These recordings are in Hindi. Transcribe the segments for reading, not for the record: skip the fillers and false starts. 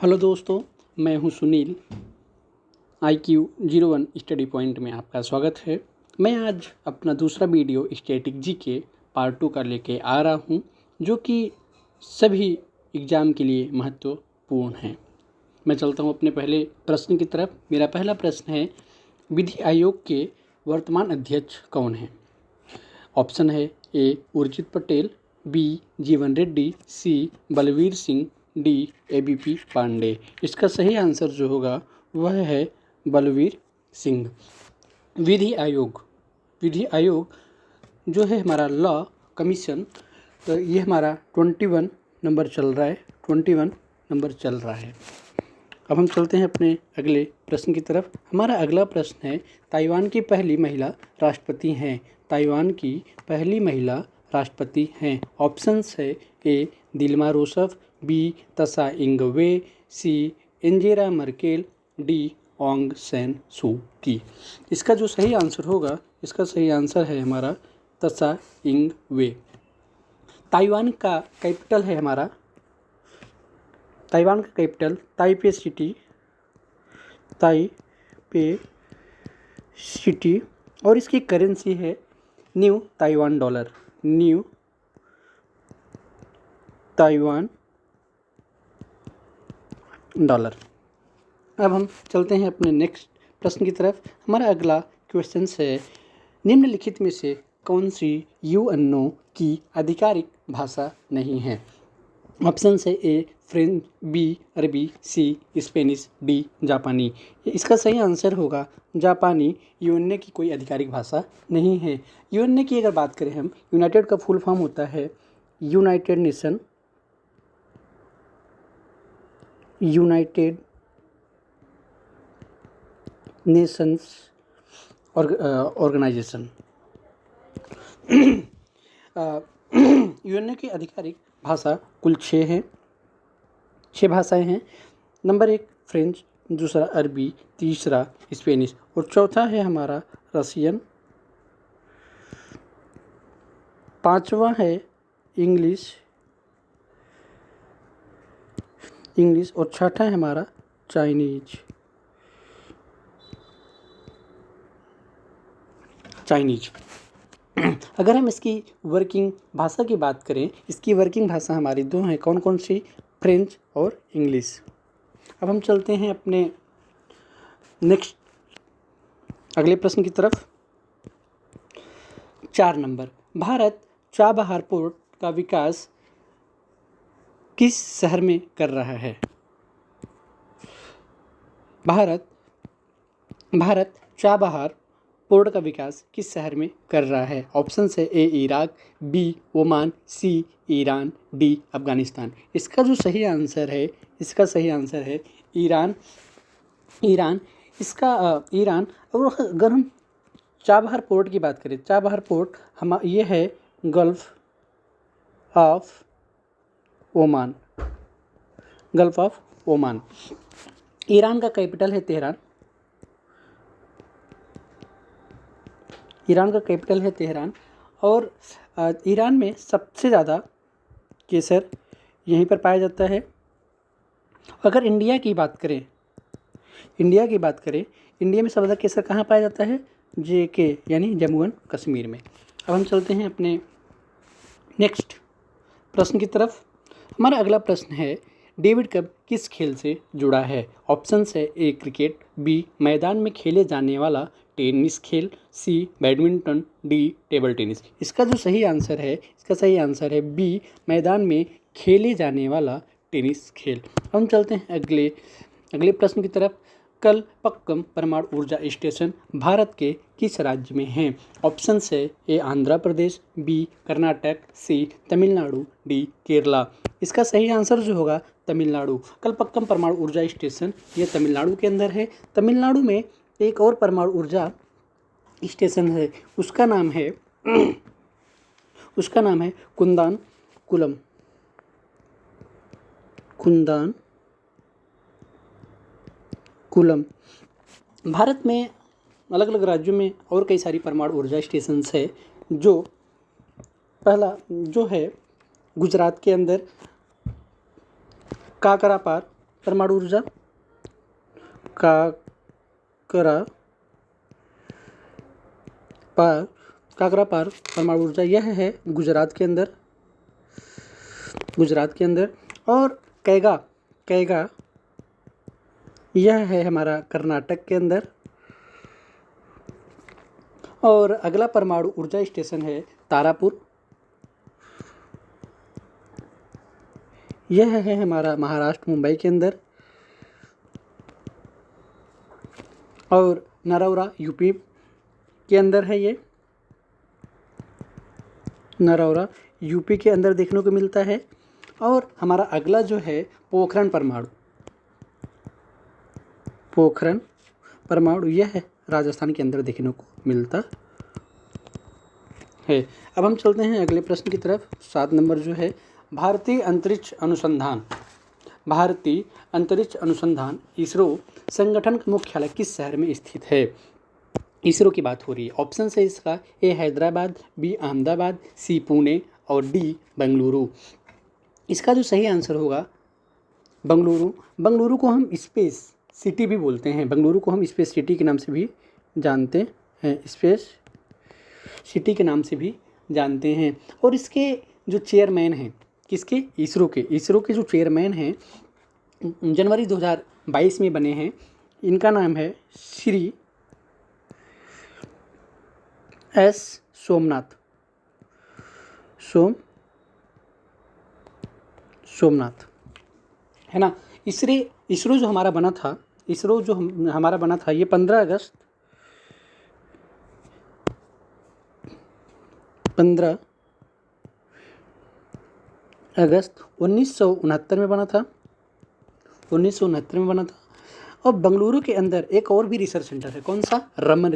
हेलो दोस्तों, मैं हूं सुनील। IQ01 स्टडी पॉइंट में आपका स्वागत है। मैं आज अपना दूसरा वीडियो स्टैटिक जी के पार्ट 2 का लेके आ रहा हूं, जो कि सभी एग्ज़ाम के लिए महत्वपूर्ण है। मैं चलता हूं अपने पहले प्रश्न की तरफ। मेरा पहला प्रश्न है, विधि आयोग के वर्तमान अध्यक्ष कौन हैं? ऑप्शन है ए उर्जित पटेल, बी जीवन रेड्डी, सी बलवीर सिंह, डी ABP पांडे। इसका सही आंसर जो होगा वह है बलवीर सिंह। विधि आयोग जो है हमारा लॉ कमीशन, तो ये हमारा 21 नंबर चल रहा है। 21 नंबर चल रहा है। अब हम चलते हैं अपने अगले प्रश्न की तरफ। हमारा अगला प्रश्न है, ताइवान की पहली महिला राष्ट्रपति हैं। ताइवान की पहली महिला राष्ट्रपति हैं। ऑप्शंस है ए दिल्मा रूसफ, बी तसा इंग वे, सी एंजेला मर्केल, डी ओंग सैन सू की। इसका जो सही आंसर होगा, इसका सही आंसर है हमारा तसा इंग वे। ताइवान का कैपिटल है हमारा, ताइवान का कैपिटल ताइपे सिटी और इसकी करेंसी है new Taiwan dollar. New Taiwan dollar. अब हम चलते हैं अपने नेक्स्ट प्रश्न की तरफ। हमारा अगला क्वेश्चन है, निम्नलिखित में से कौन सी यूएनओ की आधिकारिक भाषा नहीं है? ऑप्शन है ए फ्रेंच, बी अरबी, सी स्पेनिश, डी जापानी। इसका सही आंसर होगा जापानी। यूएनए की कोई आधिकारिक भाषा नहीं है। यूएनए की अगर बात करें हम, यूनाइटेड का फुल फॉर्म होता है यूनाइटेड नेशंस ऑर्गेनाइजेशन। यूएनए की आधिकारिक भाषा कुल 6 हैं। 6 भाषाएं हैं। नंबर 1 फ्रेंच, दूसरा अरबी, तीसरा स्पेनिश और चौथा है हमारा रसियन। 5वां है इंग्लिश और 6ठा है हमारा चाइनीज। अगर हम इसकी वर्किंग भाषा की बात करें, इसकी वर्किंग भाषा हमारी 2 हैं। कौन कौन सी? फ्रेंच और इंग्लिश। अब हम चलते हैं अपने नेक्स्ट अगले प्रश्न की तरफ। 4 नंबर, भारत चाबहार पोर्ट का विकास किस शहर में कर रहा है? भारत चाबहार पोर्ट का विकास किस शहर में कर रहा है? ऑप्शन है ए इराक, बी ओमान, सी ईरान, डी अफगानिस्तान। इसका जो सही आंसर है, इसका सही आंसर है ईरान। ईरान। और अगर हम चाबहार पोर्ट की बात करें, चाबहार पोर्ट ये है गल्फ ऑफ ओमान। ईरान का कैपिटल है तेहरान। और ईरान में सबसे ज़्यादा केसर यहीं पर पाया जाता है। अगर इंडिया की बात करें, इंडिया में सबसे ज़्यादा केसर कहाँ पाया जाता है? JK यानी जम्मू एंड कश्मीर में। अब हम चलते हैं अपने नेक्स्ट प्रश्न की तरफ। हमारा अगला प्रश्न है, डेविड कप किस खेल से जुड़ा है? ऑप्शंस है ए क्रिकेट, बी मैदान में खेले जाने वाला टेनिस खेल, सी बैडमिंटन, डी टेबल टेनिस। इसका जो सही आंसर है बी मैदान में खेले जाने वाला टेनिस खेल। हम चलते हैं अगले प्रश्न की तरफ। कलपक्कम परमाणु ऊर्जा स्टेशन भारत के किस राज्य में है? ऑप्शन है ए आंध्र प्रदेश, बी कर्नाटक, सी तमिलनाडु, डी केरला। इसका सही आंसर जो होगा तमिलनाडु। कलपक्कम परमाणु ऊर्जा स्टेशन ये तमिलनाडु के अंदर है। तमिलनाडु में एक और परमाणु ऊर्जा स्टेशन है, उसका नाम है कुंदानकुलम। भारत में अलग अलग राज्यों में और कई सारी परमाणु ऊर्जा स्टेशंस है। जो पहला जो है गुजरात के अंदर काकरापार परमाणु ऊर्जा, काकरा पार परमाणु ऊर्जा, यह है गुजरात के अंदर। और कैगा यह है हमारा कर्नाटक के अंदर। और अगला परमाणु ऊर्जा स्टेशन है तारापुर, यह है हमारा महाराष्ट्र मुंबई के अंदर। और नरौरा यूपी के अंदर है, ये नरौरा यूपी के अंदर देखने को मिलता है। और हमारा अगला जो है पोखरण परमाणु, यह है राजस्थान के अंदर देखने को मिलता है। अब हम चलते हैं अगले प्रश्न की तरफ। 7 नंबर जो है भारतीय अंतरिक्ष अनुसंधान इसरो संगठन का मुख्यालय किस शहर में स्थित है? इसरो की बात हो रही है। ऑप्शन है इसका ए हैदराबाद, बी अहमदाबाद, सी पुणे और डी बेंगलुरु। इसका जो सही आंसर होगा बेंगलुरु को हम स्पेस सिटी भी बोलते हैं। बेंगलुरु को हम स्पेस सिटी के नाम से भी जानते हैं, स्पेस सिटी के नाम से भी जानते हैं। और इसके जो चेयरमैन हैं, किसके? इसरो के जो चेयरमैन हैं जनवरी 2022 में बने हैं, इनका नाम है श्री एस सोमनाथ है ना। इसरो जो हमारा बना था ये 15 अगस्त 1969 में बना था। और बेंगलुरु के अंदर एक और भी रिसर्च सेंटर है। कौन सा? रमन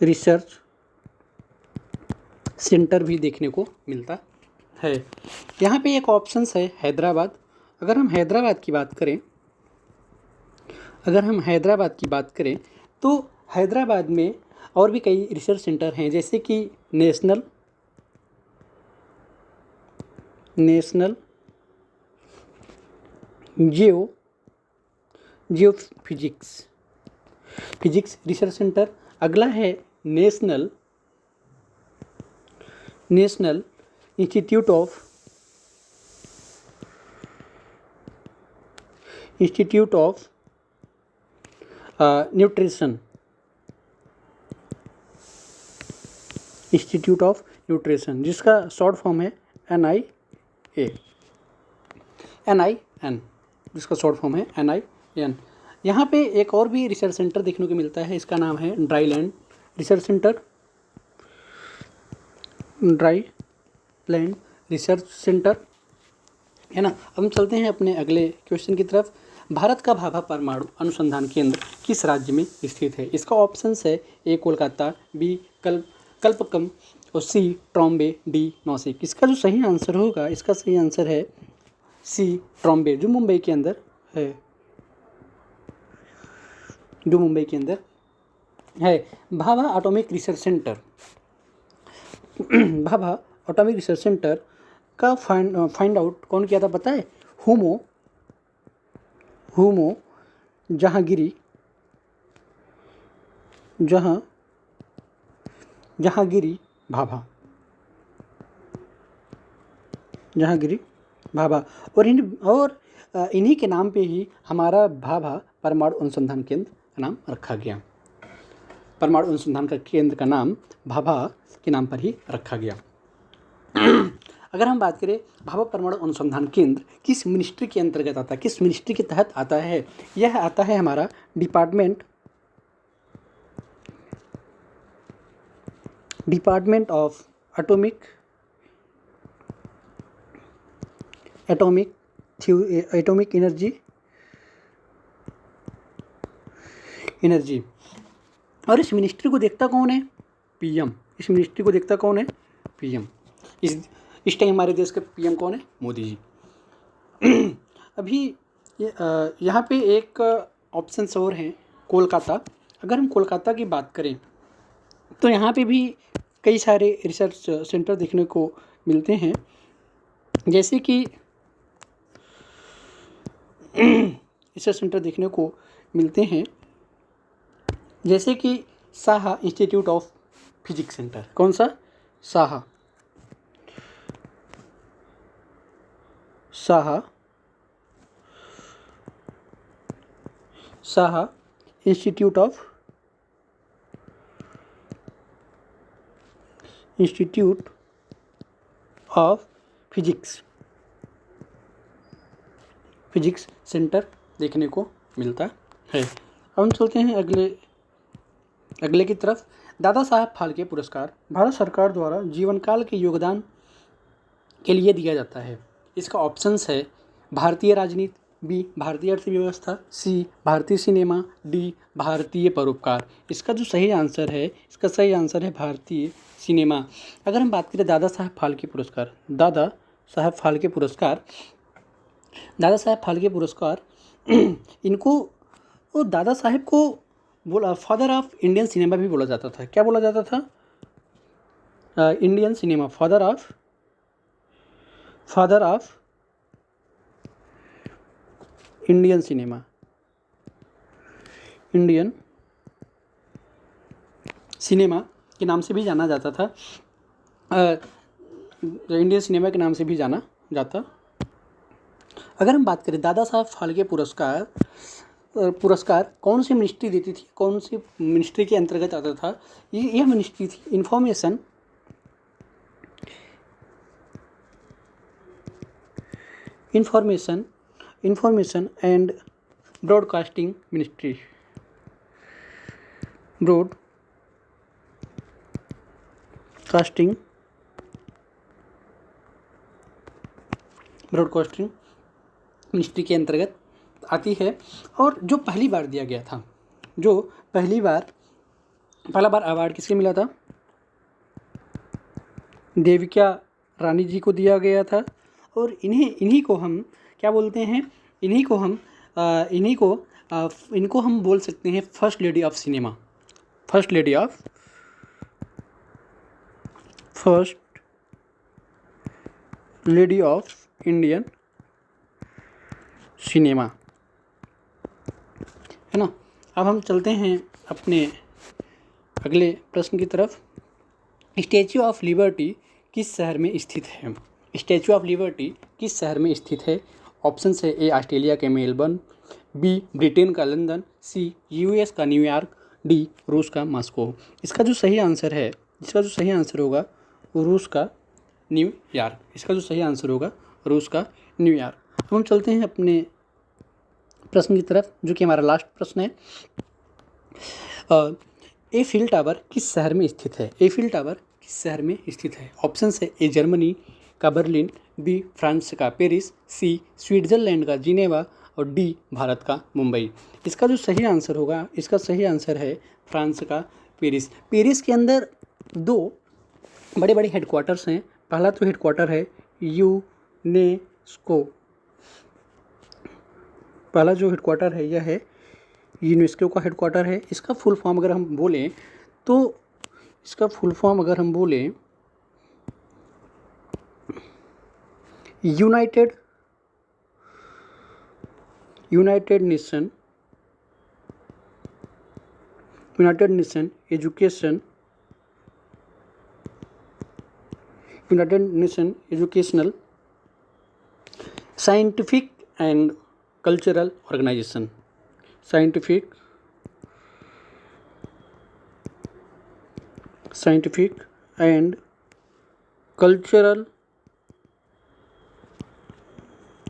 रिसर्च सेंटर भी देखने को मिलता है। यहाँ पे एक ऑप्शन है हैदराबाद। अगर हम हैदराबाद की बात करें तो हैदराबाद में और भी कई रिसर्च सेंटर हैं, जैसे कि नेशनल जियो फिजिक्स रिसर्च सेंटर। अगला है नेशनल इंस्टीट्यूट ऑफ न्यूट्रिशन, जिसका शॉर्ट फॉर्म है NIN, जिसका शॉर्ट फॉर्म है NIN। यहाँ पे एक और भी रिसर्च सेंटर देखने को मिलता है, इसका नाम है ड्राईलैंड रिसर्च सेंटर है ना। अब हम चलते हैं अपने अगले क्वेश्चन की तरफ। भारत का भाभा परमाणु अनुसंधान केंद्र किस राज्य में स्थित है? इसका ऑप्शन है ए कोलकाता, बी कल्पकम और सी ट्रॉम्बे, डी नासिक। इसका जो सही आंसर होगा, इसका सही आंसर है सी ट्रॉम्बे, जो मुंबई के अंदर है। भाभा एटॉमिक रिसर्च सेंटर का फाइंड आउट कौन किया था पता है? हुमो जहांगीरी भाभा और इन्हीं के नाम पे ही हमारा भाभा परमाणु अनुसंधान केंद्र का नाम रखा गया। परमाणु अनुसंधान का केंद्र का नाम भाभा के नाम पर ही रखा गया। अगर हम बात करें भाभा परमाणु अनुसंधान केंद्र किस मिनिस्ट्री के अंतर्गत आता है, किस मिनिस्ट्री के तहत आता है? यह आता है हमारा डिपार्टमेंट ऑफ एटॉमिक एनर्जी। और इस मिनिस्ट्री को देखता कौन है? PM। इस मिनिस्ट्री को देखता कौन है? PM। इस टाइम हमारे देश के PM कौन है? मोदी जी। अभी यहाँ पे एक ऑप्शन और हैं, कोलकाता। अगर हम कोलकाता की बात करें तो यहाँ पे भी कई सारे रिसर्च सेंटर देखने को मिलते हैं। जैसे कि रिसर्च सेंटर देखने को मिलते हैं, जैसे कि Saha institute of physics centre. कौन सा? Saha Saha Saha institute of physics centre देखने को मिलता है। अब हम चलते हैं अगले की तरफ। दादा साहब फाल्के पुरस्कार भारत सरकार द्वारा जीवन काल के योगदान के लिए दिया जाता है। इसका ऑप्शंस है भारतीय राजनीति, बी भारतीय अर्थव्यवस्था, सी भारतीय सिनेमा, डी भारतीय परोपकार। इसका सही आंसर है भारतीय सिनेमा। अगर हम बात करें दादा साहब फाल्के पुरस्कार, दादा साहब फाल्के पुरस्कार इनको, वो दादा साहब को बोला फादर ऑफ इंडियन सिनेमा भी बोला जाता था। क्या बोला जाता था? Indian cinema, father of Indian cinema के नाम से भी जाना जाता था। इंडियन सिनेमा के नाम से भी जाना जाता। अगर हम बात करें दादा साहब फाल्के पुरस्कार कौन सी मिनिस्ट्री देती थी, कौन सी मिनिस्ट्री के अंतर्गत आता था? यह मिनिस्ट्री थी information and broadcasting ministry. Broadcasting ministry के अंतर्गत आती है। और जो पहली बार दिया गया था, पहला बार अवार्ड किसके मिला था? देविका रानी जी को दिया गया था। और इन्हीं को हम क्या बोलते हैं? इनको हम बोल सकते हैं first lady of cinema. First lady of Indian cinema, है ना। अब हम चलते हैं अपने अगले प्रश्न की तरफ। स्टैच्यू ऑफ लिबर्टी किस शहर में स्थित है? स्टैच्यू ऑफ लिबर्टी किस शहर में स्थित है? ऑप्शन है ए ऑस्ट्रेलिया के मेलबर्न, बी ब्रिटेन का लंदन, सी यूएस का न्यूयॉर्क, डी रूस का मॉस्को। इसका जो सही आंसर होगा वो रूस का न्यूयॉर्क। अब हम चलते हैं अपने प्रश्न की तरफ, जो कि हमारा लास्ट प्रश्न है। एफिल टावर किस शहर में स्थित है? ऑप्शन है ए जर्मनी का बर्लिन, बी फ्रांस का पेरिस, सी स्विट्जरलैंड का जिनेवा, और डी भारत का मुंबई। इसका जो सही आंसर है फ्रांस का पेरिस। पेरिस के अंदर दो बड़े बड़े हेडक्वार्टर्स हैं। पहला तो हेडक्वार्टर है यूनेस्को। पहला जो हेडक्वार्टर है यह है यूनेस्को का हेडक्वार्टर है। इसका फुल फॉर्म अगर हम बोलें United Nation Educational Scientific and Cultural Organization. Scientific and Cultural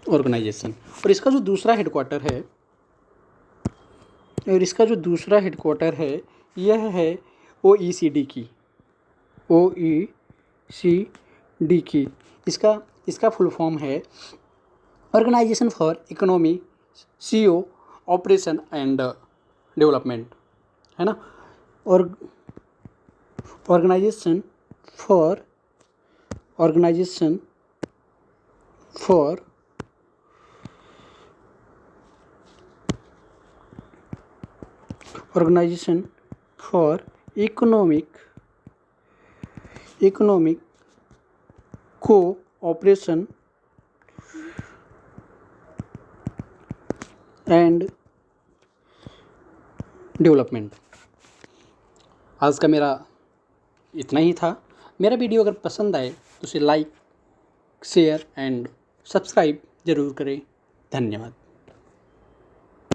Organization. और इसका जो दूसरा हेडक्वार्टर है यह है OECD की। इसका फुल फॉर्म है organization for economy, CO, operation and development, है ना। और organization for economic cooperation and development. आज का मेरा इतना ही था। मेरा वीडियो अगर पसंद आए तो उसे लाइक, शेयर एंड सब्सक्राइब ज़रूर करें। धन्यवाद।